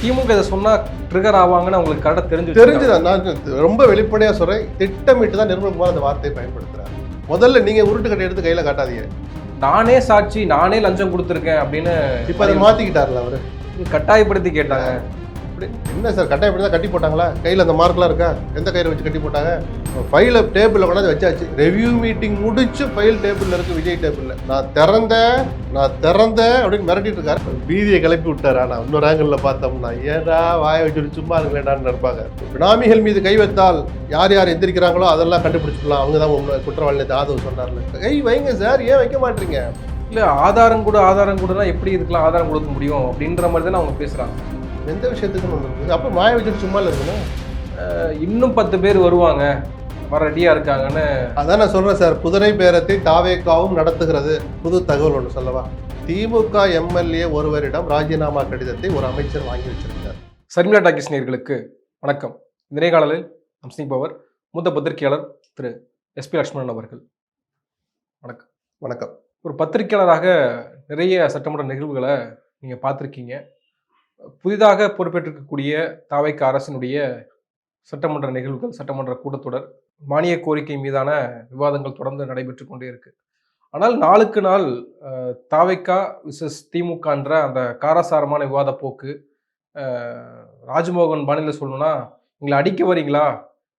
திமுக இதை சொன்னா ட்ரிகர் ஆவாங்கன்னு அவங்களுக்கு கரெக்டாக தெரிஞ்சுதான். நான் ரொம்ப வெளிப்படையாக சொல்கிறேன், திட்டமிட்டு தான் நிர்மல்குமார் அந்த வார்த்தையை பயன்படுத்துகிறார். முதல்ல நீங்கள் உருட்டுக்கட்டை எடுத்து கையில் காட்டாதீங்க. நானே சாட்சி, நானே லஞ்சம் கொடுத்துருக்கேன் அப்படின்னு இப்போ அதை மாற்றிக்கிட்டார்ல அவர். கட்டாயப்படுத்தி கேட்டாங்க. என்ன சார் கட்டாயப்படுத்தி தான் கட்டி போட்டாங்களா? கையில் அந்த மார்க்லாம் இருக்கா? எந்த கயிறை வச்சு கட்டி போட்டாங்க? ஃபைலை டேபிளில் கொண்டாந்து வச்சாச்சு. ரெவ்யூ மீட்டிங் முடிச்சு ஃபைல் டேபிளில் இருக்குது, விஜய் டேபிளில். நான் திறந்தேன் அப்படின்னு மிரட்டிட்டு இருக்காரு. பீதியை கிளப்பி விட்டாரா? நான் இன்னொரு ஆங்கிளில் பார்த்தோம்னா ஏடா வாயை வச்சுட்டு சும்மா இருக்கலேடான்னு நினைப்பாங்க. பினாமிகள் மீது கை வைத்தால் யார் யார் எந்திரிக்கிறாங்களோ அதெல்லாம் கண்டுபிடிச்சிக்கலாம், அவங்க தான் குற்றவாளி. ஆதரவு சொன்னார்ல, கை வைங்க சார், ஏன் வைக்க மாட்டீங்க? இல்லை ஆதாரம் கூடனா எப்படி இதுக்கெல்லாம் ஆதாரம் கொடுக்க முடியும் அப்படின்ற மாதிரி தானே அவங்க பேசுகிறாங்க. எந்த விஷயத்துக்குன்னு ஒன்று இருக்குது. அப்போ மாய வச்சுட்டு சும்மா இருக்கணும். இன்னும் 10 பேர் வருவாங்க, வர ரெடியாக இருக்காங்கன்னு. அதான் நான் சொல்கிறேன் சார், குதிரை பேரத்தை தாவேக்காவும் நடத்துகிறது. புது தகவல் ஒன்று சொல்லவா? திமுக எம்எல்ஏ ஒருவரிடம் ராஜினாமா கடிதத்தை ஒரு அமைச்சர் வாங்கி வச்சிருக்கார். சர்மிளா டாக்கிஸ் நேயர்களுக்கு வணக்கம். இந்த நேர்காணலில் நம் சிந்திப்பவர் மூத்த பத்திரிகையாளர் திரு SP லட்சுமணன் அவர்கள். வணக்கம். வணக்கம். ஒரு பத்திரிகையாளராக நிறைய சட்டமன்ற நிகழ்வுகளை நீங்கள் பார்த்துருக்கீங்க. புதிதாக பொறுப்பேற்றிருக்கக்கூடிய தாவைக்க அரசினுடைய சட்டமன்ற நிகழ்வுகள், சட்டமன்ற கூட்டத்தொடர், மானிய கோரிக்கை மீதான விவாதங்கள் தொடர்ந்து நடைபெற்று கொண்டே இருக்கு. ஆனால் நாளுக்கு நாள் தாவைக்கா விசஸ் திமுகன்ற அந்த காரசாரமான விவாத போக்கு, ராஜ்மோகன் பாணியில் சொல்லணும்னா, எங்களை அடிக்க வரீங்களா,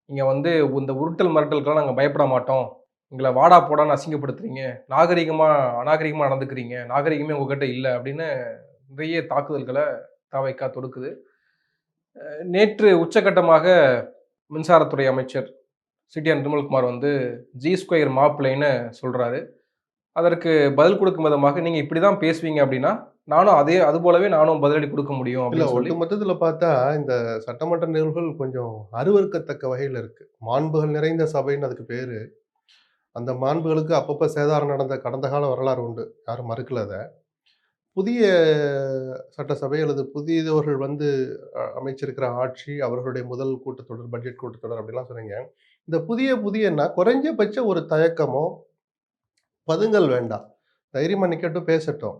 நீங்கள் இந்த உருட்டல் மிரட்டலுக்கெல்லாம் நாங்கள் பயப்பட மாட்டோம், எங்களை வாடா போடான்னு அசிங்கப்படுத்துறீங்க, அநாகரிகமாக நடந்துக்கிறீங்க, நாகரிகமே உங்ககிட்ட இல்லை அப்படின்னு நிறைய தாக்குதல்களை தாவைக்கா தொடுக்குது. நேற்று உச்சகட்டமாக மின்சாரத்துறை அமைச்சர் சிடிஆர் நிர்மல்குமார் G2 மாப்பிள்ளைன்னு சொல்கிறாரு. அதற்கு பதில் கொடுக்கும் விதமாக நீங்கள் இப்படி தான் பேசுவீங்க அப்படின்னா நானும் அது போலவே நானும் பதிலடி கொடுக்க முடியும் அப்படின்னு சொல்லி. மொத்தத்தில் பார்த்தா இந்த சட்டமன்ற நிகழ்வுகள் கொஞ்சம் அருவருக்கத்தக்க வகையில் இருக்குது. மாண்புகள் நிறைந்த சபைன்னு அதுக்கு பேர். அந்த மாண்புகளுக்கு அப்பப்போ சேதாரம் நடந்த கடந்த கால வரலாறு உண்டு, யாரும் மறுக்கல. அதை புதிய சட்டசபை அல்லது புதியவர்கள் அமைச்சிருக்கிற ஆட்சி, அவர்களுடைய முதல் கூட்டத்தொடர், பட்ஜெட் கூட்டத்தொடர் அப்படிலாம் சொன்னீங்க. இந்த புதியன்னா குறைஞ்சபட்ச ஒரு தயக்கமோ பதுங்கல் வேண்டாம், தைரியமாக நிற்கட்டும், பேசட்டும்.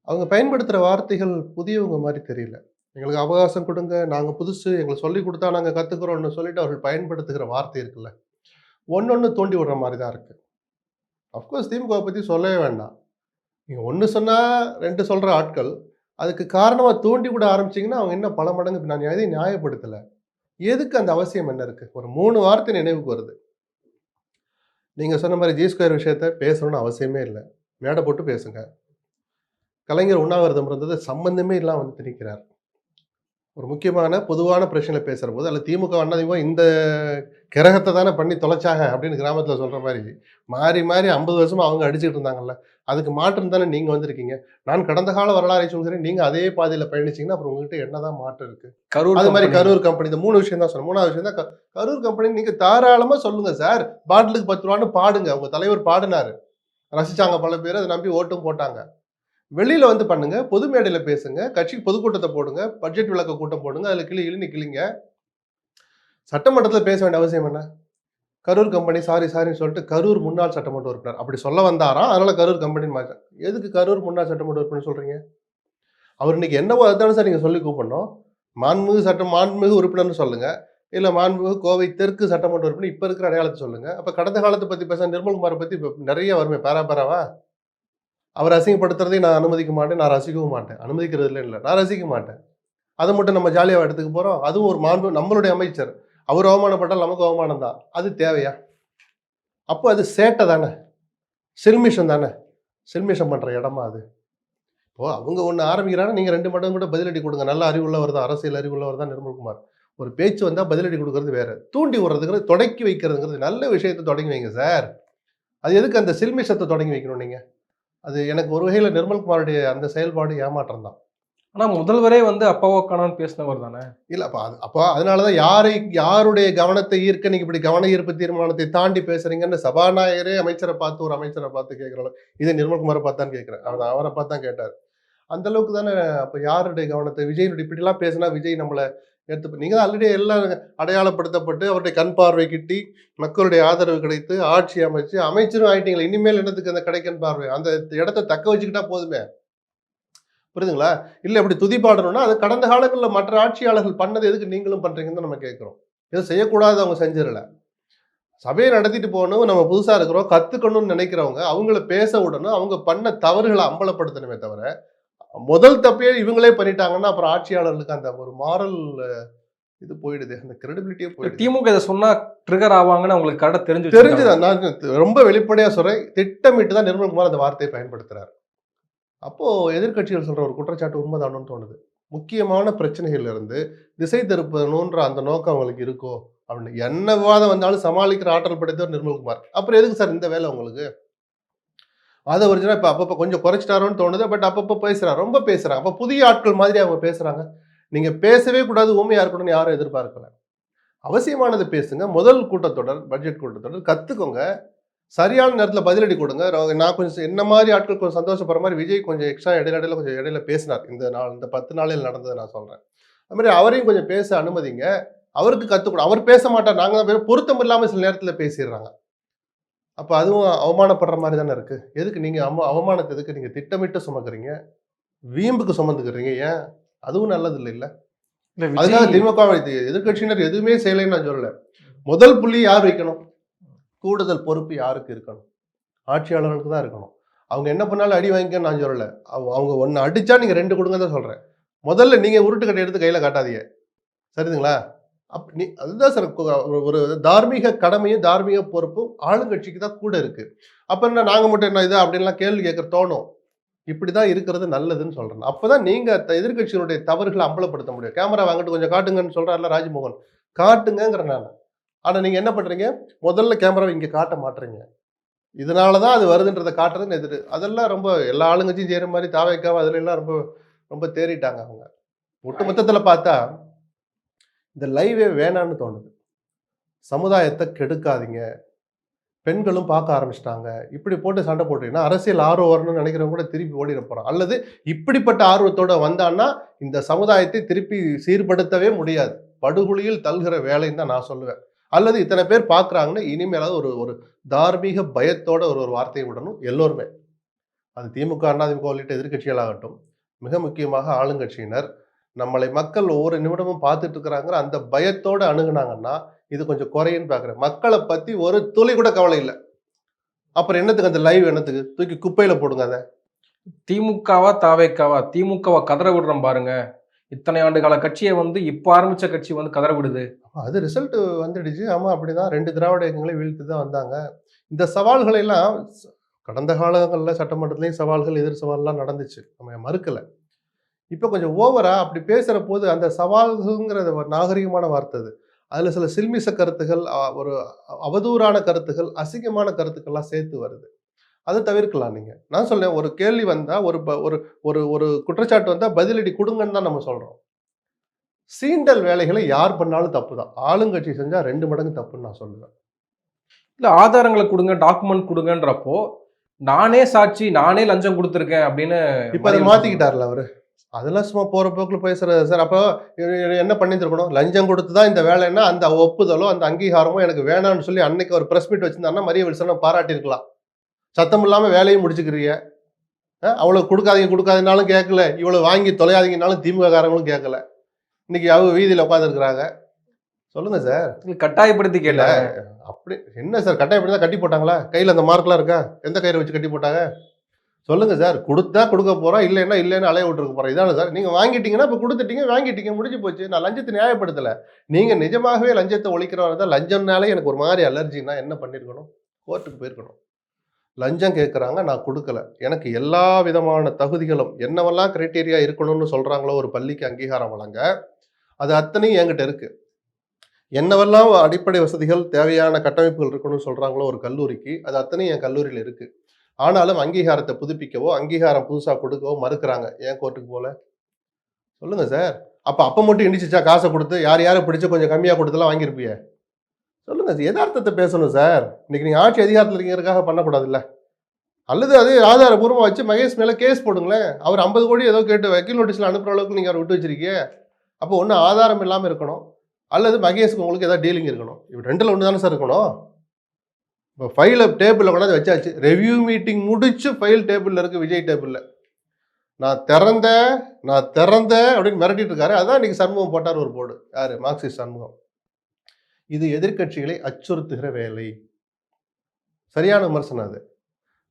அவங்க பயன்படுத்துகிற வார்த்தைகள் புதியவங்க மாதிரி தெரியல. எங்களுக்கு அவகாசம் கொடுங்க, நாங்கள் புதுசு, எங்களுக்கு சொல்லி கொடுத்தா நாங்கள் கற்றுக்குறோம்னு சொல்லிட்டு அவர்கள் பயன்படுத்துகிற வார்த்தை இருக்குல்ல, ஒன்று தோண்டி விடுற மாதிரி தான் இருக்குது. அஃப்கோர்ஸ் திமுகவை பற்றி சொல்லவே வேண்டாம். நீங்கள் 1 சொன்னால் 2 சொல்கிற ஆட்கள், அதுக்கு காரணமாக தூண்டி விட ஆரம்பிச்சிங்கன்னா அவங்க இன்னும் பல மடங்கு. நான் எதையும் நியாயப்படுத்தலை. எதுக்கு அந்த அவசியம் என்ன இருக்குது? ஒரு 3 வார்த்தை நினைவுக்கு வருது. நீங்கள் சொன்ன மாதிரி G2 விஷயத்த பேசணும்னு அவசியமே இல்லை, மேடை போட்டு பேசுங்க. கலைஞர் உண்ணாவிரதம் இருந்தது சம்பந்தமே இல்லாமல் திணிக்கிறார். ஒரு முக்கியமான பொதுவான பிரச்சனை பேசுகிற போது, அல்ல திமுக அண்ணாதிமுக இந்த கிரகத்தை தானே பண்ணி தொலைச்சாங்க அப்படின்னு கிராமத்தில் சொல்கிற மாதிரி மாறி 50 வருஷமாக அவங்க அடிச்சுட்டு இருந்தாங்கல்ல, அதுக்கு மாற்றம் தானே நீங்கள் வந்திருக்கீங்க. நான் கடந்த கால வரலாறை சொல்கிறேன், நீங்கள் அதே பாதையில் பயணிச்சிங்கன்னா அப்புறம் உங்ககிட்ட என்னதான் மாற்றம் இருக்குது? அது மாதிரி கரூர் கம்பெனி, இந்த 3 விஷயம் தான் சொன்னேன். 3வது விஷயம் தான் கரூர் கம்பெனி. நீங்கள் தாராளமாக சொல்லுங்கள் சார், பாட்டிலுக்கு 10 ரூபான்னு பாடுங்க. உங்கள் தலைவர் பாடினார், ரசிச்சாங்க பல பேர், அதை நம்பி ஓட்டும் போட்டாங்க. வெளியில் பண்ணுங்க, பொது மேடையில் பேசுங்க, கட்சிக்கு பொதுக்கூட்டத்தை போடுங்க, பட்ஜெட் விளக்க கூட்டம் போடுங்க, அதில் கிளி கிளிங்க. சட்டமன்றத்தில் பேச வேண்டிய அவசியம் என்ன? கரூர் கம்பெனி சாரின்னு சொல்லிட்டு கரூர் முன்னாள் சட்டமன்ற உறுப்பினர் அப்படி சொல்ல வந்தாராம், அதனால கரூர் கம்பெனின்னு மாற்றேன். எதுக்கு கரூர் முன்னாள் சட்டமன்ற உறுப்பினர் சொல்றீங்க? அவர் இன்னைக்கு என்னவோ அதுதானே சார் நீங்கள் சொல்லி கூப்பிடணும். மாண்புமிகு உறுப்பினர்னு சொல்லுங்க, இல்லை மாண்புமிகு கோவை தெற்கு சட்டமன்ற உறுப்பினர் இப்போ இருக்கிற அடையாளத்தை சொல்லுங்க. அப்போ கடந்த காலத்தை பற்றி பேச நிர்மல்குமாரை பற்றி நிறைய வருமே, பேராவா. அவர் அசிங்கப்படுத்துறதையும் நான் அனுமதிக்க மாட்டேன், நான் ரசிக்கவும் மாட்டேன். அனுமதிக்கிறதுல இல்லை, நான் ரசிக்க மாட்டேன். அதை மட்டும் நம்ம ஜாலியாக எடுத்துக்க போகிறோம். அதுவும் ஒரு மாண்பு, நம்மளுடைய அமைச்சர், அவர் அவமானப்பட்டால் நமக்கு அவமானம் தான். அது தேவையா? அப்போ அது சேட்டை தானே, சில்மிஷம் தானே, சில்மிஷம் பண்ணுற இடமா அது? இப்போ அவங்க ஒன்று ஆரம்பிக்கிறாங்க, நீங்கள் 2 மடங்கு கூட பதிலடி கொடுங்க. நல்ல அறிவுள்ளவர் தான், அரசியல் அறிவுள்ளவர் தான் நிர்மல்குமார். ஒரு பேச்சு வந்தால் பதிலடி கொடுக்கறது வேற, தூண்டி விடுறதுங்கிறது, தொடக்கி வைக்கிறதுங்கிறது. நல்ல விஷயத்தை தொடங்கி வைங்க சார். அது எதுக்கு அந்த சில்மிஷத்தை தொடங்கி வைக்கணும் நீங்கள்? அது எனக்கு ஒரு வகையில் நிர்மல்குமாருடைய அந்த செயல்பாடு ஏமாற்றம் தான். ஆனால் முதல்வரே அப்பாவோ காணான்னு பேசினவர் தானே. இல்லை, அப்போ அதனால தான் யாருடைய கவனத்தை ஈர்க்க நீங்கள் இப்படி கவன ஈர்ப்பு தீர்மானத்தை தாண்டி பேசுறீங்கன்னு சபாநாயகரே அமைச்சரை பார்த்து கேட்குறாங்க. இதை நிர்மல்குமாரை பார்த்தான்னு கேட்குறேன், அவரை பார்த்தான் கேட்டார். அந்த அளவுக்கு தானே. அப்போ யாருடைய கவனத்தை? விஜயனுடைய இப்படிலாம் பேசினா விஜய் நம்மளை எடுத்து, நீங்கள் தான் ஆல்ரெடி எல்லாம் அடையாளப்படுத்தப்பட்டு அவருடைய கண் பார்வை கிட்டி மக்களுடைய ஆதரவு கிடைத்து ஆட்சி அமைச்சு அமைச்சரும் ஆயிட்டீங்களா, இனிமேல் என்னத்துக்கு அந்த கடைக்கண் பார்வை? அந்த இடத்த தக்க வச்சுக்கிட்டா போதுமே. புரியுதுங்களா? இல்ல இப்படி துதிபாடணும்னா, அது கடந்த காலங்கள்ல மற்ற ஆட்சியாளர்கள் பண்ணது எதுக்கு நீங்களும் பண்றீங்கன்னு தான் நம்ம கேட்கிறோம். எதுவும் செய்யக்கூடாதது அவங்க செஞ்சிரல. சபைய நடத்திட்டு போகணும், நம்ம புதுசா இருக்கிறோம், கத்துக்கணும்னு நினைக்கிறவங்க, அவங்கள பேச விடணும், அவங்க பண்ண தவறுகள அம்பலப்படுத்தணுமே தவிர, முதல் தப்பே இவங்களே பண்ணிட்டாங்கன்னா, அப்புறம் ஆட்சியாளர்களுக்கு அந்த ஒரு மாரல் இது போயிடுது. அந்த கிரெடிபிலிட்டியே போயிடுது. திமுக இத சொன்னா ட்ரிகர் ஆவாங்கன்னு உங்களுக்கு கரெக்ட்டா தெரிஞ்சு தெரிஞ்சுதான். வச்சிருக்காங்களா? நான் ரொம்ப வெளிப்படையா சொல்றேன். திட்டமிட்டு தான் நிர்மல்குமார் அந்த வார்த்தைய பயன்படுத்துறாரு. அப்போ எதிர்க்கட்சிகள் சொல்ற ஒரு குற்றச்சாட்டு உண்மைதானோன்னு தோணுது. முக்கியமான பிரச்சனைகள்ல இருந்து திசை திருப்பணுன்ற அந்த நோக்கம் அவங்களுக்கு இருக்கோ? அப்படின்னு. என்ன விவாதம் வந்தாலும் சமாளிக்கிற ஆற்றல் படைத்தவர் நிர்மல்குமார். அப்புறம் எதுக்கு சார் இந்த வேலை உங்களுக்கு? அத ஒரிஜினலா இப்ப அப்பப்ப கொஞ்சம் குறைச்சிட்டாரோன்னு தோணுது. பட் அப்பப்ப பேசுறாரு. ரொம்ப பேசுறாங்க. அப்ப புதிய ஆட்கள் மாதிரி அவங்க பேசுறாங்க. நீங்க பேசவே கூடாது, ஊமையா இருக்கணும்னு யாரும் எதிர்பார்க்கல. அவசியமானது பேசுங்க. முதல் கூட்டத்தொடர், பட்ஜெட் கூட்டத்தொடர் கத்துக்கோங்க. சரியான நேரத்துல பதிலடி கொடுங்க. நான் கொஞ்சம் என்ன மாரி ஆட்கள் கொஞ்சம் சந்தோஷப்படுற மாரி விஜய் கொஞ்சம் எக்ஸ்ட்ரா இடையில கொஞ்சம் இடையில பேசினார். இந்த 10 நாளில் நடந்தத நான் சொல்றேன். அது மாரி அவரையும் கொஞ்சம் பேச அனுமதிங்க. அவருக்கு கத்துக்கணும். அவர் பேச மாட்டார். நாங்க தான் பொருத்தம் இல்லாம சில நேரத்துல பேசிர்றாங்க. அப்ப அதுவும் அவமானப்படுற மாரி தானே இருக்கு. எதுக்கு நீங்க அவமானத்த எதுக்கு நீங்க திட்டமிட்டு சுமக்குறீங்க? வீம்புக்கு சுமந்துக்கிறீங்க. ஏன்? அதுவும் நல்லது இல்லைல்ல. இல்ல அதுக்காக விஜய் திமுக எதிர்க்கட்சியினர் எதுவுமே செய்யலைன்னு நான் சொல்லல. முதல் புள்ளி யார் வைக்கணும்? கூடுதல் பொறுப்பு யாருக்கு இருக்கணும்? ஆட்சியாளர்களுக்கு தான் இருக்கணும். அவங்க என்ன பண்ணாலும் அடி வாங்கிக்கன்னு நான் சொல்லல. அவங்க 1 அடிச்சா நீங்க 2 குடுங்கன்னு தான் சொல்றேன். முதல்ல நீங்க உருட்டுக்கட்டை எடுத்து கையில காட்டாதீங்க. சரிதுங்களா? அதுதான் சார் ஒரு தார்மீக கடமையும், தார்மீக பொறுப்பும் ஆளுங்கட்சிக்கு தான் கூட இருக்கு. அப்ப என்ன நாங்க மட்டும் என்ன இது அப்படின்லாம் கேள்வி கேட்க தோணும். இப்படிதான் இருக்கிறது நல்லதுன்னு சொல்றேன். அப்பதான் நீங்க எதிர்க்கட்சியினுடைய தவறுகள அம்பலப்படுத்த முடியும். கேமரா வாங்கிட்டு கொஞ்சம் காட்டுங்கன்னு சொல்றாருல்ல ராஜ்மோகன். காட்டுங்கங்கிறேன் நானு. ஆனா நீங்க என்ன பண்றீங்க? முதல்ல கேமராவ இங்க காட்ட மாட்றீங்க. இதனால தான் அது வருதுன்றத காட்டுறதுன்னு அதெல்லாம் ரொம்ப எல்லா ஆளுங்கட்சியும் செய்ற மாரி தாவேக்காவ அதுலலாம் ரொம்ப ரொம்ப தேறிட்டாங்க அவங்க. ஒட்டுமொத்தத்துல பார்த்தா, இந்த லைவே வேணான்னு தோணுது. சமுதாயத்த கெடுக்காதீங்க. பெண்களும் பார்க்க ஆரம்பிச்சுட்டாங்க. இப்படி போட்டு சண்டை போட்டீங்கன்னா, அரசியல் ஆர்வம் வரணும்னு நினைக்கிறவங்க கூட திருப்பி ஓடிற போறான். அல்லது இப்படிப்பட்ட ஆர்வத்தோட வந்தான்னா, இந்த சமுதாயத்தை திருப்பி சீர்படுத்தவே முடியாது. படுகுழியில் தள்ளுகிற வேலைன்னு தான் நான் சொல்லுவேன். அல்லது இத்தனை பேர் பார்க்குறாங்கன்னா, இனிமேலாவது ஒரு ஒரு தார்மீக பயத்தோட ஒரு ஒரு வார்த்தையை விடணும் எல்லோருமே. அது திமுக, அதிமுக உள்ளிட்ட எதிர்க்கட்சிகளாகட்டும், மிக முக்கியமாக ஆளுங்கட்சியினர், நம்மளை மக்கள் ஒவ்வொரு நிமிடமும் பார்த்துட்டு இருக்கிறாங்கிற அந்த பயத்தோட அணுகுனாங்கன்னா, இது கொஞ்சம் குறையும்னு பார்க்குறேன். மக்கள பத்தி ஒரு துளி கூட கவலை இல்ல. அப்புறம் என்னத்துக்கு அந்த லைவ் என்னத்துக்கு? தூக்கி குப்பையில போடுங்க அத. திமுகவா, தாவேக்காவா? திமுகவ கதற விடுறோம் பாருங்க. இத்தனை ஆண்டு கால கட்சிய வந்து இப்ப ஆரம்பிச்ச கட்சி வந்து கதற விடுது. அது ரிசல்ட் வந்துடுச்சு. ஆமா அப்படிதான் 2 திராவிட இயக்கங்களை வீழ்த்தி தான் வந்தாங்க. இந்த சவால்களை எல்லாம் கடந்த காலங்கள்ல சட்டமன்றத்திலயும் சவால்கள், எதிர் சவால்லாம் நடந்துச்சு. நம்ம மறுக்கல. இப்ப கொஞ்சம் ஓவரா அப்படி பேசுற போது அந்த சவால்கள்ங்கிறது ஒரு நாகரிகமான வார்த்தை அது. அதுல சில சில்மிஷ கருத்துகள், ஒரு அவதூறான கருத்துகள், அசிங்கமான கருத்துக்கள்லாம் சேர்த்து வருது. அத தவிர்க்கலாம் நீங்க. நான் சொல்றேன் ஒரு கேள்வி வந்தா, ஒரு ஒரு ஒரு ஒரு குற்றச்சாட்டு வந்தா பதிலடி குடுங்கன்னு தான் நம்ம சொல்றோம். சீண்டல் வேலைகளை யார் பண்ணாலும் தப்பு தான். ஆளுங்கட்சி செஞ்சா 2 மடங்கு தப்புன்னு நான் சொல்லுவேன். இல்ல ஆதாரங்கள குடுங்க, டாக்குமெண்ட் குடுங்கன்றப்போ, நானே சாட்சி, நானே லஞ்சம் குடுத்துருக்கேன் அப்படின்னு இப்ப அத மறியல் சொல்றாங்க. மாத்திக்கிட்டார்ல அவரு. அதெல்லாம் சும்மா போற போக்குல பேசுறது சார். அப்போ என்ன பண்ணியிருந்திருக்கணும்? லஞ்சம் குடுத்து தான் இந்த வேலைன்னா, அந்த ஒப்புதலோ, அந்த அங்கீகாரமோ எனக்கு வேணான்னு சொல்லி அன்னைக்கு ஒரு பிரஸ் மீட் வச்சிருந்தாருன்னா, மரிய வில்சன பாராட்டியிருக்கலாம். சத்தம் இல்லாம வேலையும் முடிச்சுக்கிறீங்க. அவ்வளவு குடுக்காதீங்க குடுக்காதீங்கனாலும் கேட்கல. இவ்வளவு வாங்கி தொலையாதீங்கனாலும் திமுக காரங்களும் கேட்கல. இன்னைக்கு அவங்க வீதியில உட்கார்ந்துருக்கிறாங்க. சொல்லுங்க சார். கட்டாயப்படுத்தி இல்ல கேட்டேன். அப்படி என்ன சார் கட்டாயப்படுத்தி தான் கட்டி போட்டாங்களா? கையில அந்த மார்க்லாம் இருக்கா? எந்த கயிற வச்சு கட்டி போட்டாங்க? சொல்லுங்க சார். குடுத்தா குடுக்க போறோம். இல்லைன்னு அலைய விட்டுருக்க போறோம். இதானே சார்? நீங்க வாங்கிட்டீங்கன்னா, இப்ப குடுத்துட்டீங்க, வாங்கிட்டீங்க. முடிஞ்சு போச்சு. நான் லஞ்சத்த நியாயப்படுத்தல. நீங்க நிஜமாகவே லஞ்சத்த ஒழிக்கிறவரா இருந்தா, லஞ்சம்னாலே எனக்கு ஒரு மாரி அலர்ஜின்னா என்ன பண்ணியிருக்கணும்? கோர்ட்டுக்கு போயிருக்கணும். லஞ்சம் கேட்கறாங்க, நான் குடுக்கல. எனக்கு எல்லா விதமான தகுதிகளும், என்னவெல்லாம் கிரைட்டீரியா இருக்கணும்னு சொல்றாங்களோ ஒரு பள்ளிக்கு அங்கீகாரம் வழங்க, அது அத்தனையும் என்கிட்ட இருக்கு. என்னவெல்லாம் அடிப்படை வசதிகள், தேவையான கட்டமைப்புகள் இருக்கணும்னு சொல்றாங்களோ ஒரு கல்லூரிக்கு, அது அத்தனையும் என் கல்லூரியில இருக்கு. ஆனாலும் அங்கீகாரத்த புதுப்பிக்கவோ, அங்கீகாரம் புதுசா கொடுக்கவோ மறுக்கிறாங்க. ஏன் கோர்ட்டுக்கு போல? சொல்லுங்க சார். அப்ப மட்டும் இடிச்சுச்சா காச குடுத்து, யார் யார பிடிச்சு கொஞ்சம் கம்மியா குடுத்துலாம் வாங்கியிருப்பிய? சொல்லுங்க. எதார்த்தத்த பேசணும் சார். இன்னைக்கு நீங்க ஆட்சி அதிகாரத்துல இருக்கீங்கறதுக்காக பண்ணக்கூடாதுல்ல. அல்லது அதே ஆதாரபூர்வமா வச்சு மகேஷ் மேல கேஸ் போடுங்களேன். அவர் 50 கோடி ஏதோ கேட்டு வக்கீல் நோட்டீஸ்ல அனுப்புற அளவுக்கு நீங்க அவர விட்டு வச்சிருக்கீங்க. அப்போ ஒண்ணு ஆதாரம் இல்லாம இருக்கணும். அல்லது மகேஷ்க்கு உங்களுக்கு ஏதாவது டீலிங் இருக்கணும். இது 2ல ஒண்ணு தானே சார் இருக்கணும். இப்ப ஃபைல டேபிள்ல கொண்டாந்து வச்சாச்சு. ரிவ்யூ மீட்டிங் முடிச்சு ஃபைல் டேபிள்ல இருக்கு விஜய் டேபிள்ல. நான் திறந்தேன் அப்படின்னு மிரட்டிட்டு இருக்காரு. அதான் இன்னைக்கு சண்முகம் போட்டார் ஒரு போர்டு. யாரு? மார்க்சிஸ்ட் சண்முகம். இது எதிர்க்கட்சிகளை அச்சுறுத்துகிற வேலை. சரியான விமர்சனம் அது.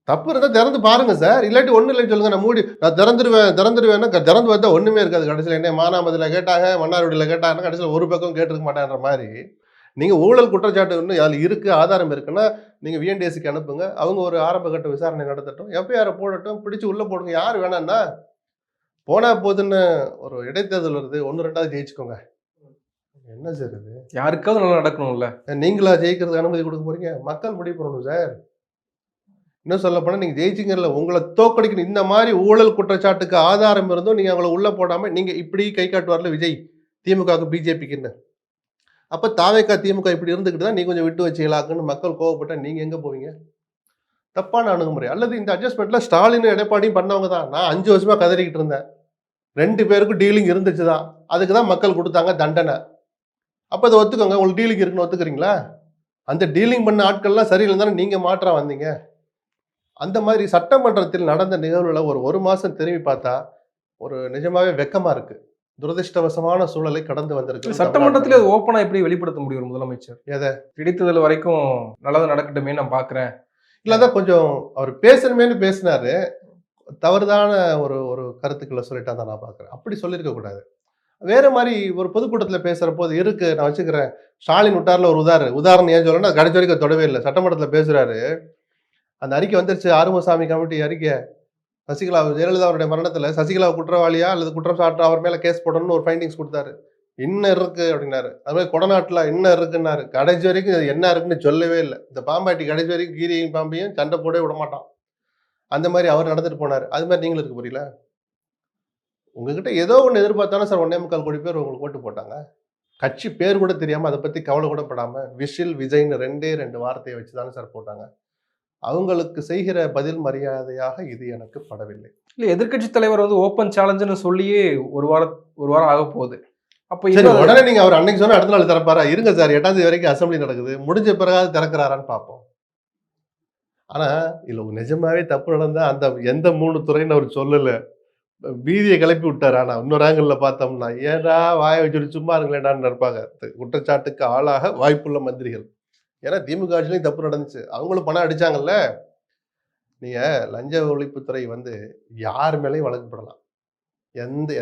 தப்பு இருந்தா திறந்து பாருங்க சார். இல்லாட்டி ஒண்ணும் இல்லைன்னு சொல்லுங்க. நான் திறந்துருவேன்னா திறந்து வந்தா ஒண்ணுமே இருக்காது. கடைசியில என்ன மானாமதுல கேட்டாங்க, மன்னார்குடியில கேட்டாங்கன்னா கடைசியில ஒரு பக்கம் கேட்டிருக்க மாட்டேன்ற மாதிரி. நீங்க ஊழல் குற்றச்சாட்டு இன்னும் அதுல இருக்கு, ஆதாரம் இருக்குன்னா நீங்க விஎன்டிஎஸ்சிக்கு அனுப்புங்க. அவங்க ஒரு ஆரம்ப கட்ட விசாரணை நடத்தட்டும். எஃப்ஐஆர் போடட்டும். பிடிச்சு உள்ள போடுங்க. யார் வேணாம்னா போனா போதுன்னு ஒரு இடைத்தேர்தல் வருது. 1, 2வது ஜெயிச்சுக்கோங்க. என்ன சார் இது? யாருக்காவது நல்லா நடக்கணும்ல. நீங்களா ஜெயிக்கிறதுக்கு அனுமதி கொடுக்க போறீங்க? மக்கள் முடிவு பண்ணணும் சார். இன்னும் சொல்லப்போனா நீங்க ஜெயிச்சிங்கல்ல, உங்களை தோற்கடிக்கணும். இந்த மாதிரி ஊழல் குற்றச்சாட்டுக்கு ஆதாரம் இருந்தும் நீங்க அவங்கள உள்ள போடாம நீங்க இப்படி கை காட்டுவார்ல விஜய், திமுகவுக்கு பிஜேபிக்குன்னு. அப்ப தாவேக்கா திமுக இப்படி இருந்துகிட்டு தான் நீ கொஞ்சம் விட்டு வச்சீங்களாக்குன்னு மக்கள் கோவப்பட்டா நீங்க எங்க போவீங்க? தப்பான அணுகுமுறை. அல்லது இந்த அட்ஜஸ்ட்மெண்ட்ல ஸ்டாலின் எடப்பாடியும் பண்ணவங்க தான். நான் 5 வருஷமா கதறிக்கிட்டு இருந்தேன். 2 பேருக்கும் டீலிங் இருந்துச்சு தான். அதுக்கு தான் மக்கள் கொடுத்தாங்க தண்டனை. அப்ப அதை ஒத்துக்கோங்க. உங்களுக்கு டீலிங் இருக்குன்னு ஒத்துக்கிறீங்களா? அந்த டீலிங் பண்ண ஆட்கள்லாம் சரியில்லை தானே நீங்க மாற்றா வந்தீங்க. அந்த மாதிரி சட்டமன்றத்தில் நடந்த நிகழ்வுல ஒரு மாசம் திரும்பி பார்த்தா ஒரு நிஜமாவே வெக்கமா இருக்கு. துரதிர்ஷ்டவசமான சூழலை கடந்து வந்திருக்கு. சட்டமன்றத்திலே அது ஓப்பனா எப்படி வெளிப்படுத்த முடியும் ஒரு முதலமைச்சர்? எதை? இடைத்தேர்தல் வரைக்கும் நல்லது நடக்கட்டுமே நான் பாக்குறேன். இல்லதான் கொஞ்சம் அவர் பேசணுமேனு பேசினாரு. தவறுதான ஒரு ஒரு கருத்துக்களை சொல்லிட்டா தான் நான் பாக்குறேன். அப்படி சொல்லியிருக்க கூடாது. வேற மாதிரி ஒரு பொதுக்கூட்டத்துல பேசுற போது இருக்கு நான் வச்சுக்கிறேன். ஸ்டாலின் விட்டார்ல ஒரு உதாரணம் ஏன் சொல்லணும்னா கடைசி வரைக்கும் தொடவே இல்லை. சட்டமன்றத்துல பேசுறாரு. அந்த அறிக்கை வந்துருச்சு. ஆறுமுகசாமி கமிட்டி அறிக்கை. சசிகலா ஜெயலலிதா அவருடைய மரணத்துல சசிகலா குற்றவாளியா அல்லது குற்றம் சாட்டு அவர் மேல கேஸ் போடணும்னு ஒரு ஃபைண்டிங்ஸ் கொடுத்தாரு. இன்னும் இருக்கு அப்படின்னாரு. அது மாதிரி கொடநாட்டுல இன்னும் இருக்குன்னாரு. கடைசி வரைக்கும் இது என்ன இருக்குன்னு சொல்லவே இல்லை. இந்த பாம்பாட்டி கடைசி வரைக்கும் கீரியையும் பாம்பையும் சண்டை போடவே விட மாட்டான். அந்த மாதிரி அவர் நடந்துட்டு போனாரு. அது மாதிரி நீங்களும் இருக்க புரியல. உங்ககிட்ட ஏதோ ஒன்று எதிர்பார்த்தாலும் சார் 1.25 கோடி பேர் உங்களுக்கு ஓட்டு போட்டாங்க. கட்சி பேர் கூட தெரியாம அதை பத்தி கவலை கூட படாம விஷில் விஜய்னு 2 வார்த்தையை வச்சுதானே சார் போட்டாங்க. அவங்களுக்கு செய்கிற பதில் மரியாதையாக இது எனக்கு படவில்லை. இல்ல எதிர்க்கட்சி தலைவர் வந்து ஓப்பன் சேலஞ்சுன்னு சொல்லியே ஒரு வாரம் ஆக போகுது. அப்ப சரி, உடனே நீங்க அவர் அன்னைக்கு சொன்ன அடுத்த நாள் திறப்பாரா? இருங்க சார் 8ஆம் தேதி வரைக்கும் அசம்பிளி நடக்குது. முடிஞ்ச பிறகாவது திறக்கிறாரான்னு பார்ப்போம். ஆனா இல்ல நிஜமாவே தப்பு நடந்தா அந்த எந்த 3 துறைன்னு அவர் சொல்லல. பீதியை கிளப்பி விட்டாரு. ஆனா இன்னொரு ஆங்கிள் பார்த்தோம்னா ஏடா வாய வச்சுட்டு சும்மா இருங்களேடான்னு இருப்பாங்க. குற்றச்சாட்டுக்கு ஆளாக வாய்ப்புள்ள மந்திரிகள். ஏன்னா திமுக ஆட்சியிலையும் தப்பு நடந்துச்சு. அவங்களும் பணம் அடிச்சாங்கல்ல. நீங்க லஞ்ச ஒழிப்புத்துறை வந்து யார் மேலேயும் வழக்கு போடலாம்.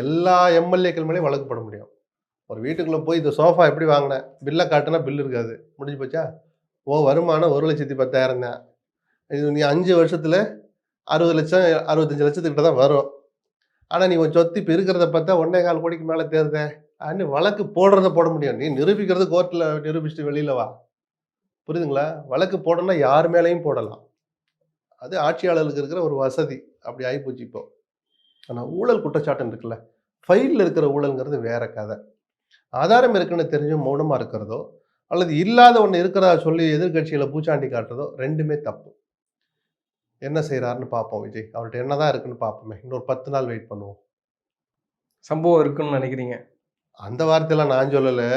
எல்லா எம்எல்ஏக்கள் மேலேயும் வழக்கு போட முடியும். ஒரு வீட்டுக்குள்ள போய் இந்த சோஃபா எப்படி வாங்கினேன் பில்லை காட்டுனா பில் இருக்காது. முடிஞ்சு போச்சா? வருமானம் 1,10,000 தான். இது நீ 5 வருஷத்துல 60 லட்சம் 65 லட்சத்துக்கிட்ட தான் வரும். ஆனா நீ உன் சொத்து இப்போ இருக்கிறத பார்த்தா 1.25 கோடிக்கு மேலே தேர்தே அப்படின்னு வழக்கு போடுறத போட முடியும். நீ நிரூபிக்கிறது கோர்ட்டில் நிரூபிச்சுட்டு வெளியில வா. புரியுதுங்களா? வழக்கு போடணும்னா யார் மேலேயும் போடலாம். அது ஆட்சியாளர்களுக்கு இருக்கிற ஒரு வசதி. அப்படி ஆகிப்போச்சு இப்போ. ஆனால் ஊழல் குற்றச்சாட்டுன்னு இருக்குல்ல, ஃபைலில் இருக்கிற ஊழல்ங்கிறது வேற கதை. ஆதாரம் இருக்குன்னு தெரிஞ்சும் மௌனமாக இருக்கிறதோ அல்லது இல்லாத ஒன்று இருக்கிறதா சொல்லி எதிர்கட்சிகளை பூச்சாண்டி காட்டுறதோ ரெண்டுமே தப்பு. என்ன செய்யறாருன்னு பார்ப்போம் விஜய். அவர்கிட்ட என்னதான் இருக்குன்னு பார்ப்போமே. இன்னொரு 10 நாள் வெயிட் பண்ணுவோம். சம்பவம் இருக்குன்னு நினைக்கிறீங்க? அந்த வார்த்தையெல்லாம் நான் சொல்லலை.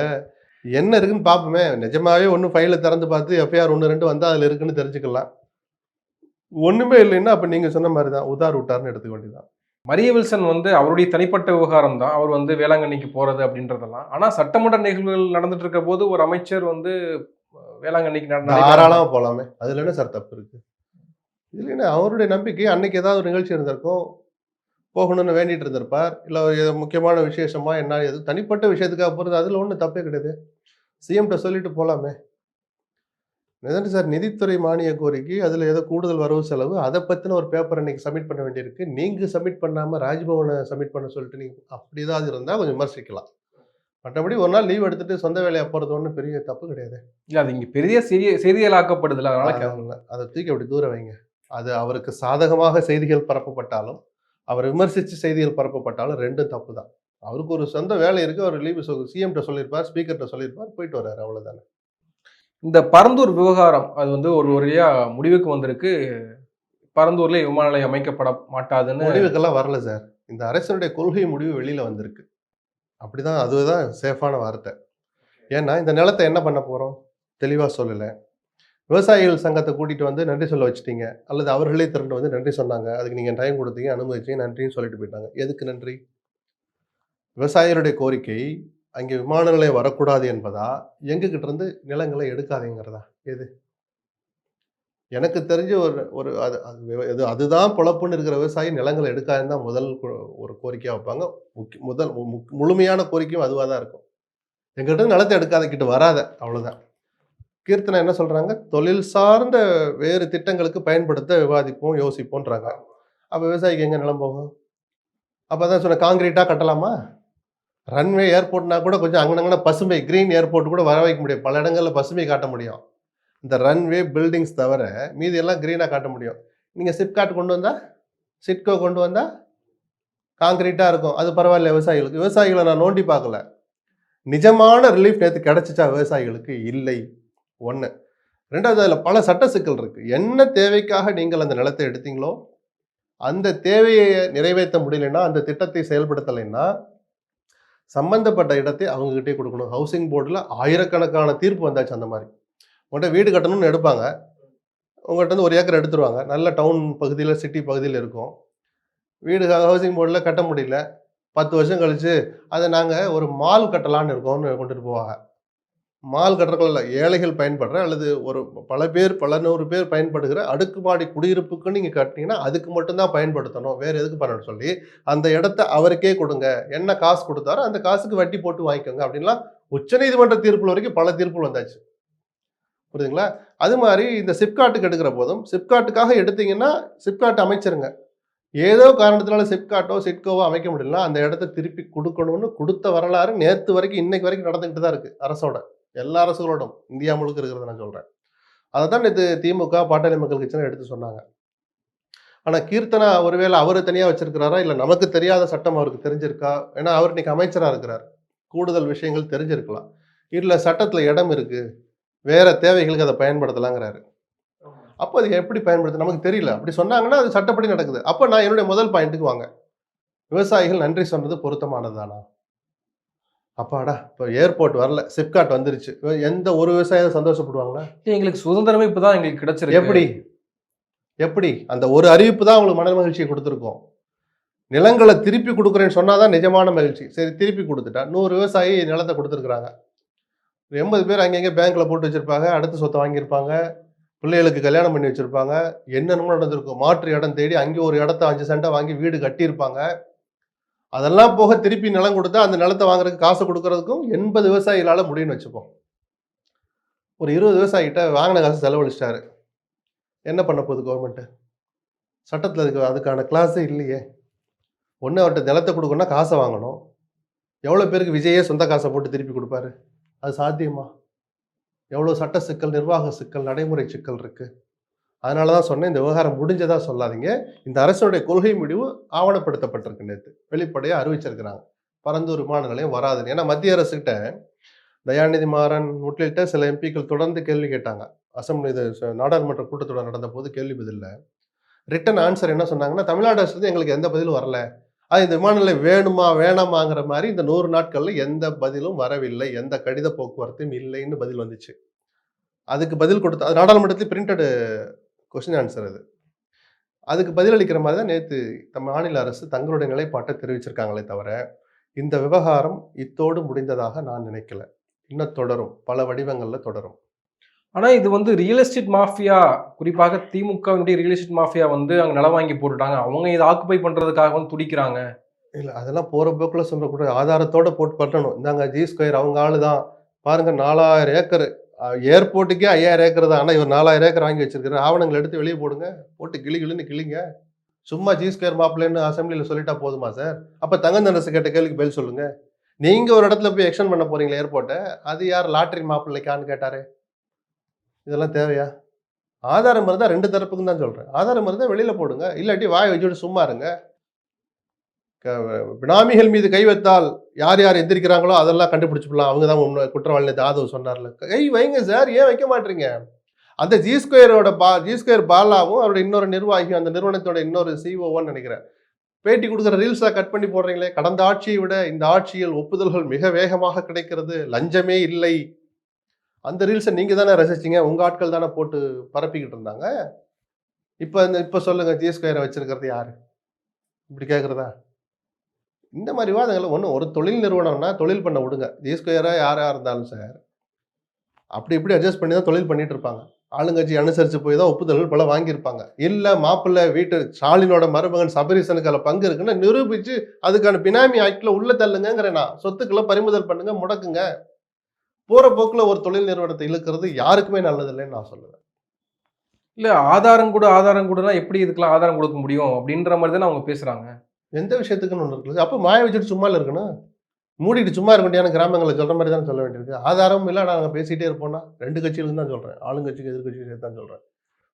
என்ன இருக்குன்னு பார்ப்போமே. நிஜமாவே ஒன்று ஃபைலை திறந்து பார்த்து எஃப்ஐஆர் 1, 2 வந்தால் அதில் இருக்குன்னு தெரிஞ்சுக்கலாம். ஒன்றுமே இல்லைன்னா அப்போ நீங்கள் சொன்ன மாதிரி தான் உதார் விட்டார்னு எடுத்துக்க வேண்டியதான். மரிய வில்சன் வந்து அவருடைய தனிப்பட்ட விவகாரம் தான். அவர் வந்து வேளாங்கண்ணிக்கு போறது அப்படின்றதெல்லாம். ஆனா சட்டமன்ற நிகழ்வுகள் நடந்துட்டு இருக்க போது ஒரு அமைச்சர் வந்து வேளாங்கண்ணிக்கு தாராளமாக போகலாமே. அதுல என்ன சார் தப்பு இருக்கு? இதுல என்ன அவருடைய நம்பிக்கை. அன்னைக்கு ஏதாவது ஒரு நிகழ்ச்சி இருந்திருக்கும், போகணும்னு வேண்டிட்டு இருந்திருப்பார். இல்லை முக்கியமான விசேஷமா என்ன எது தனிப்பட்ட விஷயத்துக்காக போகிறது அதில் ஒன்றும் தப்பே கிடையாது. சிஎம்கிட்ட சொல்லிட்டு போகலாமே. எதாண்டு சார் நிதித்துறை மானிய கோரிக்கை அதில் ஏதோ கூடுதல் வரவு செலவு அதை பற்றின ஒரு பேப்பர் இன்னைக்கு சப்மிட் பண்ண வேண்டியிருக்கு. நீங்கள் சப்மிட் பண்ணாமல் ராஜ்பவனை சப்மிட் பண்ண சொல்லிட்டு நீங்கள் அப்படி ஏதாவது இருந்தால் கொஞ்சம் விமர்சிக்கலாம். மற்றபடி ஒரு நாள் லீவ் எடுத்துட்டு சொந்த வேலையை போகிறது ஒன்றும் பெரிய தப்பு கிடையாது. இல்லை அது இங்கே பெரிய செய்திகள் ஆக்கப்படுதுல, அதனால அதை தூக்கி அப்படி தூர வைங்க. அது அவருக்கு சாதகமாக செய்திகள் பரப்பப்பட்டாலும் அவர் விமர்சித்து செய்திகள் பரப்பப்பட்டாலும் ரெண்டும் தப்பு தான். அவருக்கு ஒரு சொந்த வேலை இருக்குது. அவர் லீவு சிஎம்கிட்ட சொல்லியிருப்பார், ஸ்பீக்கர்கிட்ட சொல்லியிருப்பார், போயிட்டு வர்றாரு, அவ்வளோதானே. இந்த பரந்தூர் விவகாரம் அது வந்து ஒரு வழியா முடிவுக்கு வந்திருக்கு. பரந்தூர்ல விமான நிலையம் அமைக்கப்பட மாட்டாதுன்னு முடிவுக்கெல்லாம் வரல சார். இந்த அரசனுடைய கொள்கை முடிவு வெளியில வந்திருக்கு. அப்படிதான், அதுதான் சேஃபான வார்த்தை. ஏன்னா இந்த நிலத்தை என்ன பண்ண போறோம் தெளிவா சொல்லலை. விவசாயிகள் சங்கத்தை கூட்டிட்டு வந்து நன்றி சொல்ல வச்சுட்டீங்க, அல்லது அவர்களே திரண்டு வந்து நன்றி சொன்னாங்க, அதுக்கு நீங்க டைம் கொடுத்தீங்க, அனுமதிச்சீங்க, நன்றின்னு சொல்லிட்டு போயிட்டாங்க. எதுக்கு நன்றி? விவசாயிகளுடைய கோரிக்கை அங்கே விமான நிலையம் வரக்கூடாது என்பதா, எங்ககிட்ட இருந்து நிலங்களை எடுக்காதீங்கிறதா? எது? எனக்கு தெரிஞ்சு ஒரு ஒரு அது அதுதான் பொழப்புன்னு இருக்கிற விவசாயி நிலங்களை எடுக்காதுன்னு தான் முதல் ஒரு கோரிக்கையா வைப்பாங்க. முதல் முழுமையான கோரிக்கையும் அதுவா தான் இருக்கும். எங்ககிட்ட இருந்து நிலத்தை எடுக்காத, கிட்ட வராத, அவ்வளவுதான். கீர்த்தனை என்ன சொல்றாங்க? தொழில் சார்ந்த வேறு திட்டங்களுக்கு பயன்படுத்த விவாதிப்போம், யோசிப்போம்ன்றாங்க. அப்ப விவசாயிக்கு எங்க நிலம் போகும்? அப்பதான் சொன்ன காங்கிரீட்டா கட்டலாமா? ரன்வே ஏர்போர்ட்னா கூட கொஞ்சம் அங்கனங்கன பசுமை, கிரீன் ஏர்போர்ட் கூட வர வைக்க முடியும். பல இடங்கள்ல பசுமை காட்ட முடியும். இந்த ரன்வே, பில்டிங்ஸ் தவிர மீதி எல்லாம் கிரீனா காட்ட முடியும். நீங்க சிப்காட் கொண்டு வந்தா, சிட்கோ கொண்டு வந்தா காங்கிரீட்டா இருக்கும். அது பரவாயில்ல விவசாயிகளுக்கு. விவசாயிகளை நான் நோண்டி பார்க்கல. நிஜமான ரிலீஃப் நேத்து கிடைச்சுச்சா விவசாயிகளுக்கு? இல்லை. 1. 2வது அதில பல சட்ட சிக்கல் இருக்கு. என்ன தேவைக்காக நீங்கள் அந்த நிலத்தை எடுத்தீங்களோ, அந்த தேவையை நிறைவேற்ற முடியலைன்னா, அந்த திட்டத்தை செயல்படுத்தலைன்னா, சம்பந்தப்பட்ட இடத்தை அவங்க கிட்டயே குடுக்கணும். ஹவுசிங் போர்டுல ஆயிரக்கணக்கான தீர்ப்பு வந்தாச்சு அந்த மாரி. உங்கள்ட்ட வீடு கட்டணும்னு எடுப்பாங்க. உங்கள்ட்ட இருந்து 1 ஏக்கர் எடுத்துருவாங்க. நல்ல டவுன் பகுதியில, சிட்டி பகுதியில இருக்கும். வீடு ஹவுசிங் போர்டுல கட்ட முடியல. 10 வருஷம் கழிச்சு, அத நாங்க ஒரு மால் கட்டலான்னு இருக்கோம்னு கொண்டுட்டு போவாங்க. மால் கட்டுறதுக்கு இல்ல, ஏழைகள் பயன்படுற அல்லது ஒரு பல நூறு பேர் பயன்படுகிற அடுக்குமாடி குடியிருப்புக்கு நீங்க கட்டினீங்கன்னா, அதுக்கு மட்டும் தான் பயன்படுத்தணும். வேற எதுக்கு பண்ணணும்னு சொல்லி, அந்த இடத்த அவருக்கே குடுங்க. என்ன காசு குடுத்தாரோ, அந்த காசுக்கு வட்டி போட்டு வாங்கிக்கோங்க அப்படின்லாம் உச்சநீதிமன்ற தீர்ப்புல வரைக்கும் பல தீர்ப்புகள் வந்தாச்சு. புரியுதுங்களா? அது மாரி இந்த சிப்காட்டுக்கு எடுக்கிற போதும், சிப்காட்டுக்காக எடுத்தீங்கன்னா, சிப்காட் அமைச்சிருங்க. ஏதோ காரணத்தினால சிப்காட்டோ, சிட்கோவோ அமைக்க முடியலன்னா, அந்த இடத்த திருப்பி குடுக்கணும்னு குடுத்த வரலாறு நேத்து வரைக்கும், இன்னைக்கு வரைக்கும் நடந்துகிட்டு தான் இருக்கு அரசோட. எல்லா அரசுகளோடும் இந்தியா முழுக்க இருக்கிறத நான் சொல்றேன். அதத்தான் நேத்து திமுக, பாட்டாளி மக்கள் கட்சியினர் எடுத்து சொன்னாங்க. ஆனா கீர்த்தனா ஒருவேளை அவரு தனியா வச்சிருக்கிறாரா? இல்ல நமக்கு தெரியாத சட்டம் அவருக்கு தெரிஞ்சிருக்கா? ஏன்னா அவர் இன்னைக்கு அமைச்சரா இருக்கிறார். கூடுதல் விஷயங்கள் தெரிஞ்சிருக்கலாம். இல்ல சட்டத்துல இடம் இருக்கு. வேற தேவைகளுக்கு அத பயன்படுத்தலாங்கிறாரு. அப்ப அது எப்படி பயன்படுத்த நமக்கு தெரியல. அப்படி சொன்னாங்கன்னா, அது சட்டப்படி நடக்குது. அப்ப நான் என்னுடைய முதல் பாயிண்ட்டுக்கு வாங்க. விவசாயிகள் நன்றி சொன்னது பொருத்தமானது தானா? அப்பாடா! இப்ப ஏர்போர்ட் வரல. சிப்காட் வந்துருச்சு. எந்த ஒரு விவசாயியும் சந்தோஷப்படுவாங்களா? எங்களுக்கு சுதந்திரமே இப்பதான் எங்களுக்கு கிடைச்சிருக்கு. எப்படி? எப்படி? அந்த ஒரு அறிவிப்பு தான் அவங்களுக்கு மன மகிழ்ச்சிய குடுத்திருக்கும். நிலங்கள திருப்பி குடுக்குறேன்னு சொன்னா தான் நிஜமான மகிழ்ச்சி. சரி திருப்பி குடுத்துட்டா. 100 விவசாயி நிலத்த குடுத்துருக்காங்க. 80 பேர் அங்கங்க பேங்க்ல போட்டு வச்சிருப்பாங்க. அடுத்த சொத்த வாங்கியிருப்பாங்க. பிள்ளைகளுக்கு கல்யாணம் பண்ணி வச்சிருப்பாங்க. என்னென்னமோ நடந்திருக்கும். மாற்று இடம் தேடி அங்கே ஒரு இடத்த 5 சென்ட வாங்கி வீடு கட்டியிருப்பாங்க. அதெல்லாம் போக திருப்பி நிலம் குடுத்தா, அந்த நிலத்த வாங்குறதுக்கு காசு குடுக்குறதுக்கும் 80 விவசாயிகளால முடியும்னு வச்சுப்போம். ஒரு 20 விவசாயிகிட்ட வாங்குன காசு செலவழிச்சிட்டாரு. என்ன பண்ண போகுது கவர்மெண்ட்? சட்டத்துல அதுக்கான கிளாஸே இல்லையே. ஒண்ணு அவர்ட்ட நிலத்த குடுக்கணும்னா காச வாங்கணும். எவ்வளோ பேருக்கு விஜயே சொந்த காச போட்டு திருப்பி குடுப்பாரு? அது சாத்தியமா? எவ்வளோ சட்ட சிக்கல், நிர்வாக சிக்கல், நடைமுறை சிக்கல் இருக்கு. அதனால தான் சொன்னேன், இந்த விவகாரம் முடிஞ்சதா சொல்லாதீங்க. இந்த அரசினுடைய கொள்கை முடிவு ஆவணப்படுத்தப்பட்டிருக்கு நேத்து. வெளிப்படையா அறிவிச்சிருக்கிறாங்க. பரந்தூர் விமான நிலையம் வராதுன்னு. ஏன்னா மத்திய அரசுகிட்ட தயாநிதி மாறன் உள்ளிட்ட சில எம்பிக்கள் தொடர்ந்து கேள்வி கேட்டாங்க. அசெம்பிளி நாடாளுமன்ற கூட்டத்தொடர் நடந்தபோது கேள்வி பதில்ல. ரிட்டன் ஆன்சர் என்ன சொன்னாங்கன்னா, தமிழ்நாடு அரசு எங்களுக்கு எந்த பதிலும் வரல. இந்த விமான நிலையம் வேணுமா, வேணாமாங்கிற மாரி இந்த 100 நாட்கள்ல எந்த பதிலும் வரவில்லை. எந்த கடித போக்குவரத்தும் இல்லைன்னு பதில் வந்துச்சு. அதுக்கு பதில் கொடுத்த அது நாடாளுமன்றத்தில் பிரிண்டட் கொஸ்டின் ஆன்சர் அது. அதுக்கு பதிலளிக்கிற மாதிரி தான் நேத்து மாநில அரசு தங்களுடைய நிலைப்பாட்டை தெரிவிச்சிருக்காங்களே தவிர, இந்த விவகாரம் இத்தோடு முடிந்ததாக நான் நினைக்கல. இன்னும் தொடரும். பல வடிவங்கள்ல தொடரும். ஆனா இது வந்து ரியல் எஸ்டேட் மாஃபியா, குறிப்பாக திமுகவினுடைய ரியல் எஸ்டேட் மாஃபியா வந்து அங்க நிலம் வாங்கி போட்டுட்டாங்க. அவங்க இத ஆக்குபை பண்றதுக்காக வந்து துடிக்கிறாங்க. இல்ல அதெல்லாம் போற போக்குல சொல்லக்கூடாது. ஆதாரத்தோட போட்டு பண்ணணும். இந்தாங்க ஜி ஸ்கொயர் அவங்க ஆளு தான். பாருங்க 4000 ஏக்கர் ஏர்போர்ட்டுக்கே 5000 ஏக்கர் தான். ஆனா இவர் 4000 ஏக்கர் வாங்கி வச்சிருக்காரு. ஆவணங்கள் எடுத்து வெளிய போடுங்க. போட்டு கிளி கிளிங்க. சும்மா ஜி ஸ்கொயர் மாப்பிள்ளைன்னு அசெம்பிளில சொல்லிட்டா போதுமா சார்? அப்ப தங்கந்தரசு கேட்ட கேள்விக்கு பதில் சொல்லுங்க. நீங்க ஒரு இடத்துல போய் எக்ஸ்டெண்ட் பண்ண போறீங்களா ஏர்போர்ட்ட? அது யார் லாட்டரி மாப்பிள்ளைக்கான்னு கேட்டாரு. இதெல்லாம் தேவையா? ஆதாரம் இருந்தா 2 தரப்புக்கும் தான் சொல்றேன். ஆதாரம் இருந்தா வெளியில போடுங்க. இல்லாட்டி வாய வச்சுட்டு சும்மா இருங்க. பினாமிகள் மீது கை வைத்தால் யார் யார் எந்திரிக்கிறாங்களோ அதெல்லாம் கண்டுபிடிச்சுக்கலாம். அவங்க தான் உண்மை குற்றவாளி ஜாதவ் சொன்னார்ல. கை வைங்க சார், ஏன் வைக்க மாட்டீங்க? அந்த ஜி ஸ்கொயர் பாலாவும் அவருடைய இன்னொரு நிர்வாகி, அந்த நிறுவனத்தோட இன்னொரு சிஓன்னு நினைக்கிறேன், பேட்டி கொடுக்குற ரீல்ஸா கட் பண்ணி போடுறீங்களே. கடந்த ஆட்சியை விட இந்த ஆட்சியில் ஒப்புதல்கள் மிக வேகமாக கிடைக்கிறது, லஞ்சமே இல்லை, அந்த ரீல்ஸை நீங்க தானே ரசிச்சீங்க, உங்க ஆட்கள் தானே போட்டு பரப்பிக்கிட்டு இருந்தாங்க. இப்ப சொல்லுங்க, ஜி ஸ்கொயரை வச்சிருக்கிறது யாரு? இப்படி கேட்கறதா? இந்த மாதிரி விவாதங்கள் ஒன்றும் ஒரு தொழில் நிறுவனம்னா தொழில் பண்ண விடுங்க. ஜி ஸ்கொயரா யாரா இருந்தாலும் சார், அப்படி இப்படி அட்ஜஸ்ட் பண்ணி தான் தொழில் பண்ணிட்டு இருப்பாங்க. ஆளுங்கட்சி அனுசரிச்சு போய் தான் ஒப்புதல்கள் பல வாங்கியிருப்பாங்க. இல்ல மாப்பிள்ளை வீட்டு ஸ்டாலினோட மருமகன் சபரீசனுக்கு அதில் பங்கு இருக்குன்னு நிரூபிச்சு அதுக்கான பினாமி ஆக்ட்ல உள்ள தள்ளுங்கிறேன் நான். சொத்துக்களை பறிமுதல் பண்ணுங்க, முடக்குங்க. போற போக்குல ஒரு தொழில் நிறுவனத்தை இழுக்கிறது யாருக்குமே நல்லது இல்லைன்னு நான் சொல்லுவேன். இல்ல ஆதாரம் கூடனா எப்படி இதுக்கெல்லாம் ஆதாரம் கொடுக்க முடியும் அப்படின்ற மாதிரி தானே அவங்க பேசுறாங்க. எந்த விஷயத்துக்குன்னு ஒன்று இருக்குல்ல. அப்போ மாய வச்சுட்டு சும்மா இருக்கணும். மூடிட்டு சும்மா இருக்க வேண்டியான கிராமங்களில் சொல்ற மாதிரி தானே சொல்ல வேண்டியிருக்கு. ஆதாரமும் இல்லை, நாங்கள் பேசிட்டே இருப்போம்னா 2 கட்சியிலும் தான் சொல்றேன். ஆளுங்கட்சிக்கு எதிர்கட்சிக்கு சேர்த்து தான் சொல்றேன்.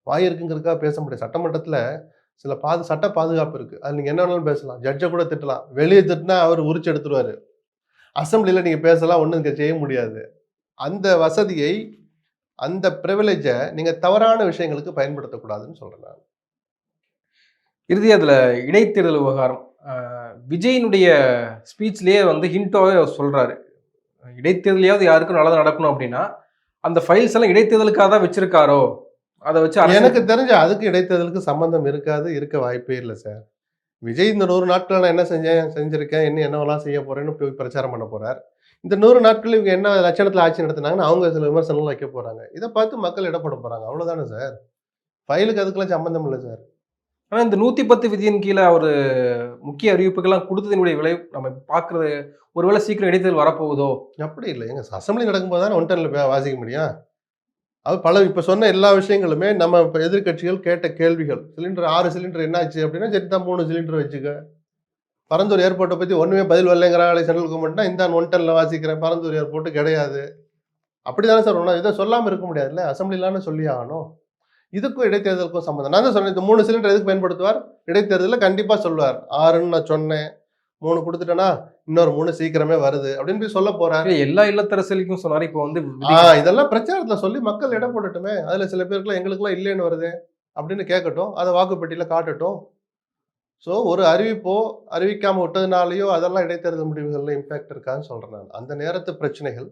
வாய் இருக்குங்கிறதுக்காக பேச முடியாது. சட்டமன்றத்துல சில சட்ட பாதுகாப்பு இருக்கு. அது நீங்க என்ன வேணாலும் பேசலாம். ஜட்ஜை கூட திட்டலாம். வெளியே திட்டினா அவர் உரிச்சு எடுத்துருவாரு. அசெம்பிளில நீங்க பேசலாம், ஒண்ணும் செய்ய முடியாது. அந்த வசதியை, அந்த பிரிவிலேஜை நீங்க தவறான விஷயங்களுக்கு பயன்படுத்தக்கூடாதுன்னு சொல்றேன் நான். இறுதி அதுல இடைத்தேர்தல் விவகாரம். விஜயினுடைய ஸ்பீச்லயே வந்து ஹிண்டாவே சொல்றாரு. இடைத்தேர்தலையாவது யாருக்கும் நல்லது நடக்கணும் அப்படின்னா அந்த ஃபைல்ஸ் எல்லாம் இடைத்தேர்தலுக்காக தான் வச்சிருக்காரோ, அதை வச்சு எனக்கு தெரிஞ்ச அதுக்கு இடைத்தேர்தலுக்கு சம்பந்தம் இருக்காது, இருக்க வாய்ப்பே இல்லை சார். விஜய் இந்த 100 நாட்கள் நான் என்ன செஞ்சிருக்கேன், இன்னும் என்னவெல்லாம் செய்ய போறேன்னு போய் பிரச்சாரம் பண்ண போறார். இந்த 100 நாட்கள் இவங்க என்ன லட்சணத்துல ஆட்சி நடத்தினாங்கன்னு அவங்க சில விமர்சனங்கள் வைக்க போறாங்க. இதை பார்த்து மக்கள் இடப்பட போறாங்க, அவ்வளவுதானே சார். ஃபைலுக்கு அதுக்கெல்லாம் சம்பந்தம் இல்லை சார். ஆனா இந்த 110 விதியின் கீழே ஒரு முக்கிய அறிவிப்புகள்லாம் கொடுத்ததினுடைய விளைவு நம்ம பார்க்கறது, ஒருவேளை சீக்கிரம் இடைத்தேர்தல் வரப்போகுதோ. அப்படி இல்லை, எங்க அசம்பிளி நடக்கும்போது தானே ஒன்டன்ல வாசிக்க முடியும். அது பல இப்ப சொன்ன எல்லா விஷயங்களுமே நம்ம இப்ப எதிர்க்கட்சிகள் கேட்ட கேள்விகள். சிலிண்டர் 6 சிலிண்டர் என்னாச்சு அப்படின்னா, சரி தான் 3 சிலிண்டர் வச்சுக்க. பரந்தூர் ஏர்போர்ட்டை பத்தி ஒண்ணுமே பதில் வரலைங்கிறாங்களே சென்ட்ரல் கவர்மெண்ட்னா, இந்த 110ல வாசிக்கிறேன், பரந்தூர் ஏர்போர்ட் கிடையாது. அப்படிதானே சார் ஒண்ணு. இதை சொல்லாம இருக்க முடியாதுல்ல, அசம்பிளிலான சொல்லி ஆகணும். இதுக்கும் இடைத்தேர்தலுக்கும் சம்பந்தம். நான் தான் சொன்னேன், இந்த 3 சிலிண்டர் எதுக்கு பயன்படுத்துவார்? இடைத்தேர்தலில் கண்டிப்பா சொல்லுவார். 6ன்னு நான் சொன்னேன், 3 கொடுத்துட்டேன்னா இன்னொரு 3 சீக்கிரமே வருது அப்படின்னு போய் சொல்ல போறாரு. எல்லா இல்லத்தரசிகளுக்கும் சொன்னாரு. இப்போ வந்து இதெல்லாம் பிரச்சாரத்துல சொல்லி மக்கள் இடம் போடட்டுமே. அதுல சில பேருக்குலாம் எங்களுக்குலாம் இல்லைன்னு வருது அப்படின்னு கேட்கட்டும், அதை வாக்குப்பெட்டியில காட்டட்டும். ஸோ ஒரு அறிவிப்போ அறிவிக்காம விட்டதுனாலயோ அதெல்லாம் இடைத்தேர்தல் முடிவுகள்ல இம்பாக்ட் இருக்கான்னு சொல்றேன் நான். அந்த நேரத்து பிரச்சனைகள்,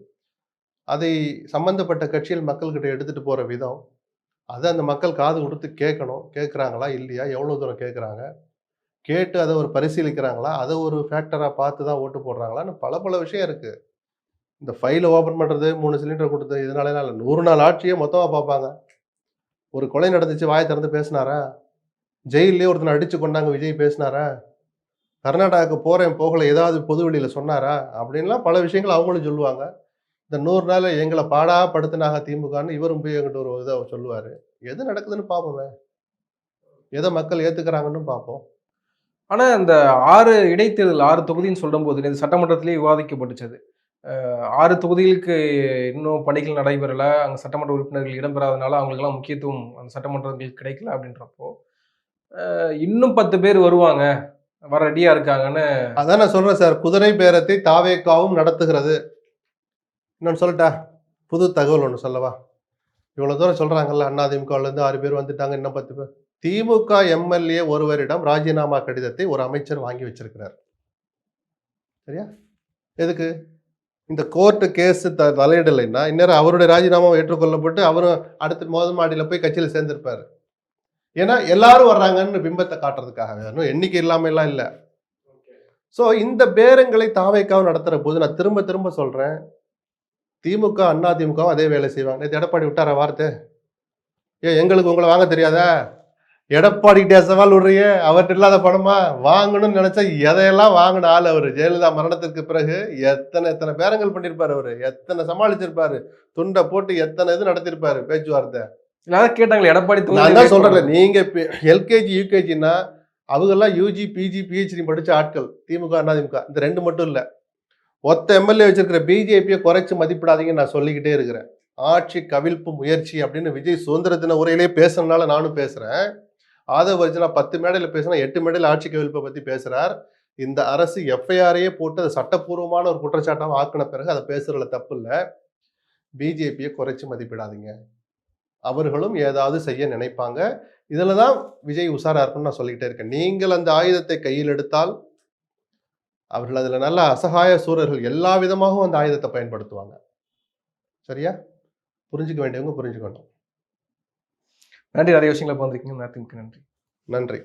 அதை சம்பந்தப்பட்ட கட்சியில் மக்கள்கிட்ட எடுத்துட்டு போற விதம், அதை அந்த மக்கள் காது கொடுத்து கேட்கணும். கேட்குறாங்களா இல்லையா, எவ்வளோ தூரம் கேட்குறாங்க, கேட்டு அதை ஒரு பரிசீலிக்கிறாங்களா, அதை ஒரு ஃபேக்டரா பார்த்து தான் ஓட்டு போடுறாங்களான்னு பல பல விஷயம் இருக்கு. இந்த ஃபைலை ஓப்பன் பண்ணுறது, 3 சிலிண்டர் கொடுத்தது இதனால இல்லை. 100 நாள் ஆட்சியே மொத்தமாக பார்ப்பாங்க. ஒரு கொலை நடந்துச்சு, வாயை திறந்து பேசினாரா? ஜெயிலே ஒருத்தனை அடிச்சு கொண்டாங்க, விஜய் பேசினாரா? கர்நாடகாவுக்கு போகிறேன் போகலை ஏதாவது பொது வெளியில் சொன்னாரா? அப்படின்லாம் பல விஷயங்கள் அவங்களும் சொல்லுவாங்க. இந்த 100 நாள் எங்களை பாடா படுத்தினாங்க திமுகன்னு இவரும் போய் எங்கிட்ட ஒரு இதை சொல்லுவார். எது நடக்குதுன்னு பார்ப்போமே, எதை மக்கள் ஏற்றுக்கிறாங்கன்னு பார்ப்போம். ஆனா இந்த 6 இடைத்தேர்தல் 6 தொகுதின்னு சொல்லும்போது இது சட்டமன்றத்திலேயே விவாதிக்கப்பட்டுச்சு. 6 தொகுதிகளுக்கு இன்னும் பணிகள் நடைபெறல. அங்க சட்டமன்ற உறுப்பினர்கள் இடம்பெறாதனால அவங்களுக்கெல்லாம் முக்கியத்துவம் அந்த சட்டமன்றங்களுக்கு கிடைக்கல அப்படின்றப்போ, இன்னும் 10 பேர் வருவாங்க, வர ரெடியா இருக்காங்கன்னு. அதான் நான் சொல்றேன் சார், குதிரை பேரத்தை தாவேக்காவும் நடத்துகிறது. இன்னொன்னு சொல்லட்டா, புது தகவல் ஒன்று சொல்லவா? இவ்வளவு தூரம் சொல்றாங்கல்ல, அதிமுகலேருந்து 6 பேர் வந்துட்டாங்க, இன்னும் 10 பேர். திமுக எம்எல்ஏ ஒருவரிடம் ராஜினாமா கடிதத்தை ஒரு அமைச்சர் வாங்கி வச்சிருக்கிறார். சரியா? எதுக்கு? இந்த கோர்ட்டு கேஸ் தலையிடலைன்னா இந்நேரம் அவருடைய ராஜினாமாவை ஏற்றுக்கொள்ளப்பட்டு அவரும் அடுத்த முதல் மாடியில் போய் கட்சியில் சேர்ந்திருப்பாரு. ஏன்னா எல்லாரும் வர்றாங்கன்னு பிம்பத்தை காட்டுறதுக்காக, எண்ணிக்கை இல்லாம எல்லாம் இல்லை. ஸோ இந்த பேரங்களை தாவேக்காவும் நடத்துற போது நான் திரும்ப திரும்ப சொல்றேன், திமுக அதிமுகவும் அதே வேலை செய்வாங்க. நேற்று எடப்பாடி விட்டார வார்த்தை, எங்களுக்கு உங்களை வாங்க தெரியாதா? எடப்பாடிக்கிட்டே சவால் விடுறிய, அவர்கிட்ட இல்லாத பணமா? வாங்கணும்னு நினைச்சா எதையெல்லாம் வாங்கின ஆள் அவரு. ஜெயலலிதா மரணத்திற்கு பிறகு எத்தனை பேரங்கள் பண்ணிருப்பாரு, அவரு எத்தனை சமாளிச்சிருப்பாரு, துண்டை போட்டு எத்தனை இது நடத்திருப்பாரு பேச்சுவார்த்தை. கேட்டாங்களே எடப்பாடி. நான் தான் சொல்றேன், நீங்க எல்கேஜி யூகேஜின்னா அவங்கெல்லாம் யூஜி பிஜி பிஹெச்டி படிச்ச ஆட்கள். திமுக அதிமுக இந்த 2 மட்டும் இல்ல, ஒத்த எம்எல்ஏ வச்சிருக்கிற பிஜேபியை குறைச்சு மதிப்பிடாதீங்கன்னு நான் சொல்லிக்கிட்டே இருக்கிறேன். ஆட்சி கவிழ்ப்பு முயற்சி அப்படின்னு விஜய் சுதந்திர தின உரையிலே பேசுறதுனால நானும் பேசுறேன். ஆதவ அர்ஜுனா 10 மேடையில் பேசினா 8 மேடையில் ஆட்சி கவிழ்ப்பை பத்தி பேசுறார். இந்த அரசு எஃப்ஐஆரையே போட்டு அதை சட்டப்பூர்வமான ஒரு குற்றச்சாட்டாக ஆக்கின பிறகு அதை பேசுறதுல தப்பு இல்லை. பிஜேபியை குறைச்சு மதிப்பிடாதீங்க, அவர்களும் ஏதாவது செய்ய நினைப்பாங்க. இதுல தான் விஜய் உஷாரா இருக்குன்னு நான் சொல்லிக்கிட்டே இருக்கேன். நீங்கள் அந்த ஆயுதத்தை கையில் எடுத்தால் அவர்கள் அதுல நல்ல அசகாய சூரர்கள் எல்லா விதமாகவும் அந்த ஆயுதத்தை பயன்படுத்துவாங்க. சரியா? புரிஞ்சுக்க வேண்டியவங்க புரிஞ்சுக்கணும். நன்றி, நிறைய விஷயங்களை பகிர்ந்துருக்கீங்க. நேரத்துக்கு மிக்க நன்றி. நன்றி.